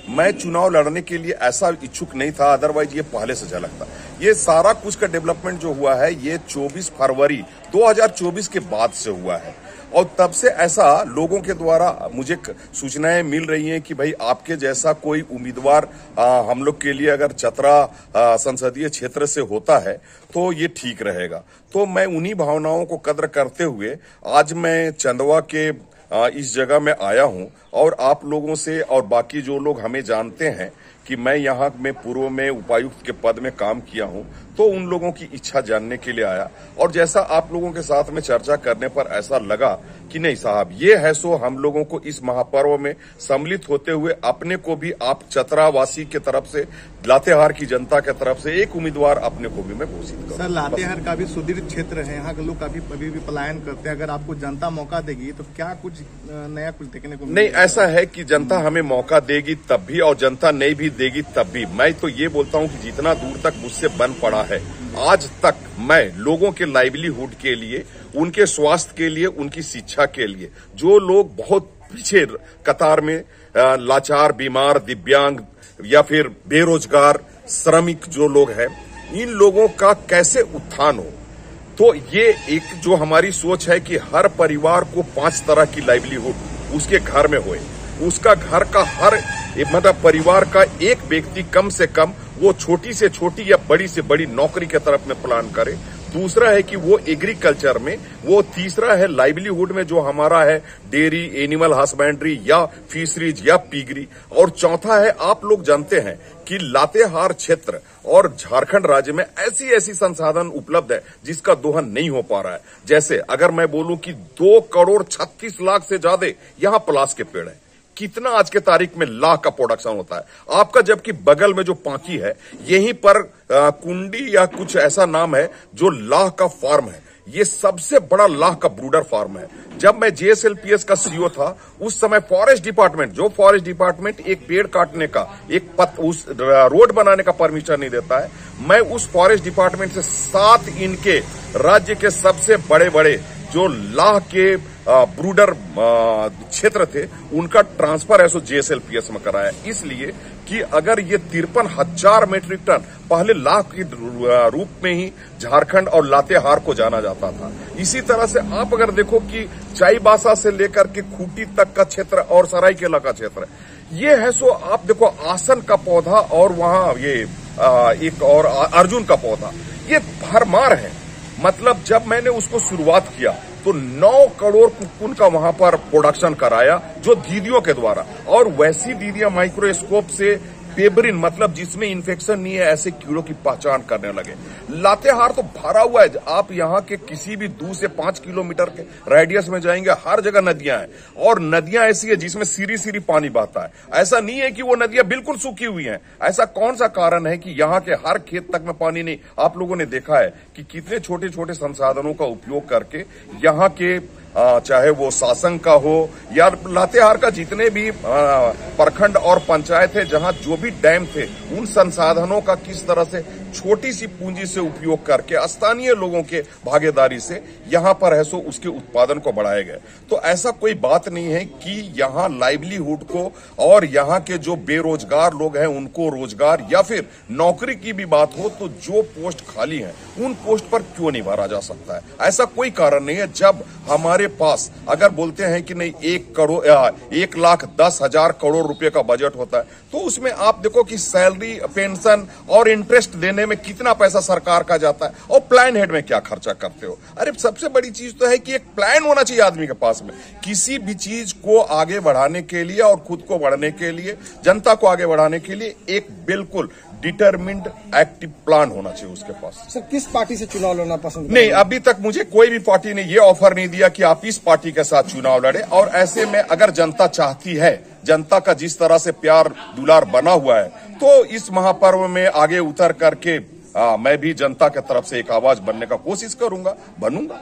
मैं चुनाव लड़ने के लिए ऐसा इच्छुक नहीं था, अदरवाइज ये पहले से झलकता। ये सारा कुछ का डेवलपमेंट जो हुआ है ये 24 फरवरी 2024 के बाद से हुआ है और तब से ऐसा लोगों के द्वारा मुझे सूचनाएं मिल रही हैं कि भाई आपके जैसा कोई उम्मीदवार हम लोग के लिए अगर चतरा संसदीय क्षेत्र से होता है तो ये ठीक रहेगा। तो मैं उन्हीं भावनाओं को कद्र करते हुए आज मैं चंदवा के इस जगह में आया हूं और आप लोगों से और बाकी जो लोग हमें जानते हैं कि मैं यहाँ में पूर्व में उपायुक्त के पद में काम किया हूं, तो उन लोगों की इच्छा जानने के लिए आया। और जैसा आप लोगों के साथ में चर्चा करने पर ऐसा लगा कि नहीं साहब, ये है सो हम लोगों को इस महापर्व में सम्मिलित होते हुए अपने को भी आप चतरावासी के तरफ से, लातेहार की जनता के तरफ से एक उम्मीदवार अपने को भी मैं घोषित करूं। सर, लातेहार का भी सुदीर्घ क्षेत्र है, यहाँ के लोग अभी भी पलायन करते हैं। अगर आपको जनता मौका देगी तो क्या कुछ नया कुछ देखने को नहीं, ऐसा है कि जनता हमें मौका देगी तब भी और जनता नहीं भी देगी तब भी। मैं तो ये बोलता हूं कि जितना दूर तक मुझसे बन पड़ा है आज तक मैं लोगों के लाइवलीहुड के लिए, उनके स्वास्थ्य के लिए, उनकी शिक्षा के लिए, जो लोग बहुत पीछे कतार में लाचार, बीमार, दिव्यांग या फिर बेरोजगार श्रमिक जो लोग हैं, इन लोगों का कैसे उत्थान हो। तो ये एक जो हमारी सोच है कि हर परिवार को 5 तरह की लाइवलीहुड उसके घर में होए, उसका घर का हर मतलब परिवार का एक व्यक्ति कम से कम वो छोटी से छोटी या बड़ी से बड़ी नौकरी के तरफ में प्लान करे। दूसरा है कि वो एग्रीकल्चर में, वो तीसरा है लाइवलीहुड में जो हमारा है डेयरी, एनिमल हस्बेंड्री या फिशरीज या पिगरी, और चौथा है आप लोग जानते हैं कि लातेहार क्षेत्र और झारखंड राज्य में ऐसी ऐसी संसाधन उपलब्ध है जिसका दोहन नहीं हो पा रहा है। जैसे अगर मैं बोलूं कि 2 करोड़ 36 लाख से ज्यादा यहाँ पलाश के पेड़ है, कितना आज के तारीख में लाख का प्रोडक्शन होता है आपका, जबकि बगल में जो पांकी है यहीं पर कुंडी या कुछ ऐसा नाम है जो लाख का फार्म है। ये सबसे बड़ा लाख का ब्रूडर फार्म है। जब मैं जेएसएलपीएस का सीईओ था उस समय फॉरेस्ट डिपार्टमेंट एक पेड़ काटने का, उस रोड बनाने का परमिशन नहीं देता है। मैं उस फॉरेस्ट डिपार्टमेंट से 7 इनके राज्य के सबसे बड़े बड़े जो लाह के ब्रूडर क्षेत्र थे उनका ट्रांसफर है सो जेएसएलपीएस में कराया, इसलिए कि अगर ये 53,000 मीट्रिक टन पहले लाख के रूप में ही झारखंड और लातेहार को जाना जाता था। इसी तरह से आप अगर देखो कि चाईबासा से लेकर के खूंटी तक का क्षेत्र और सरायकेला का क्षेत्र, ये है सो आप देखो आसन का पौधा और वहां ये एक और अर्जुन का पौधा, ये भरमार है। मतलब जब मैंने उसको शुरुआत किया तो 9 करोड़ कुक्कुन का वहां पर प्रोडक्शन कराया जो दीदियों के द्वारा, और वैसी दीदियां माइक्रोस्कोप से पेबरिन मतलब जिसमें इन्फेक्शन नहीं है ऐसे कीड़ों की पहचान करने लगे। लातेहार तो भरा हुआ है, आप यहाँ के किसी भी 2 से 5 किलोमीटर के रेडियस में जाएंगे हर जगह नदियां हैं, और नदियां ऐसी है जिसमें सीरी सीरी पानी बहता है। ऐसा नहीं है कि वो नदियां बिल्कुल सूखी हुई हैं। ऐसा कौन सा कारण है कि यहाँ के हर खेत तक में पानी नहीं। आप लोगों ने देखा है कि कितने छोटे छोटे संसाधनों का उपयोग करके यहाँ के चाहे वो शासन का हो या लातेहार का जितने भी प्रखंड और पंचायत है, जहां जो भी डैम थे, उन संसाधनों का किस तरह से छोटी सी पूंजी से उपयोग करके स्थानीय लोगों के भागीदारी से यहां पर है सो उसके उत्पादन को बढ़ाया गया। तो ऐसा कोई बात नहीं है कि यहां लाइवलीहुड को और यहां के जो बेरोजगार लोग हैं उनको रोजगार या फिर नौकरी की भी बात हो तो जो पोस्ट खाली है उन पोस्ट पर क्यों नहीं भरा जा सकता है। ऐसा कोई कारण नहीं है। जब हमारे पास अगर बोलते हैं कि नहीं 1,10,000 करोड़ रुपए का बजट होता है तो उसमें आप देखो कि सैलरी, पेंशन और इंटरेस्ट देने में कितना पैसा सरकार का जाता है और प्लान हेड में क्या खर्चा करते हो। अरे सबसे बड़ी चीज तो है कि एक प्लान होना चाहिए आदमी के पास में, किसी भी चीज को आगे बढ़ाने के लिए और खुद को बढ़ने के लिए, जनता को आगे बढ़ाने के लिए एक बिल्कुल डिटरमिन्ड एक्टिव प्लान होना चाहिए उसके पास। सर, किस पार्टी से चुनाव लड़ना पसंद नहीं, अभी तक मुझे कोई भी पार्टी ने ये ऑफर नहीं दिया कि आप इस पार्टी के साथ चुनाव लड़े। और ऐसे में अगर जनता चाहती है, जनता का जिस तरह से प्यार दुलार बना हुआ है, तो इस महापर्व में आगे उतर करके मैं भी जनता के तरफ से एक आवाज बनने का कोशिश करूंगा, बनूंगा।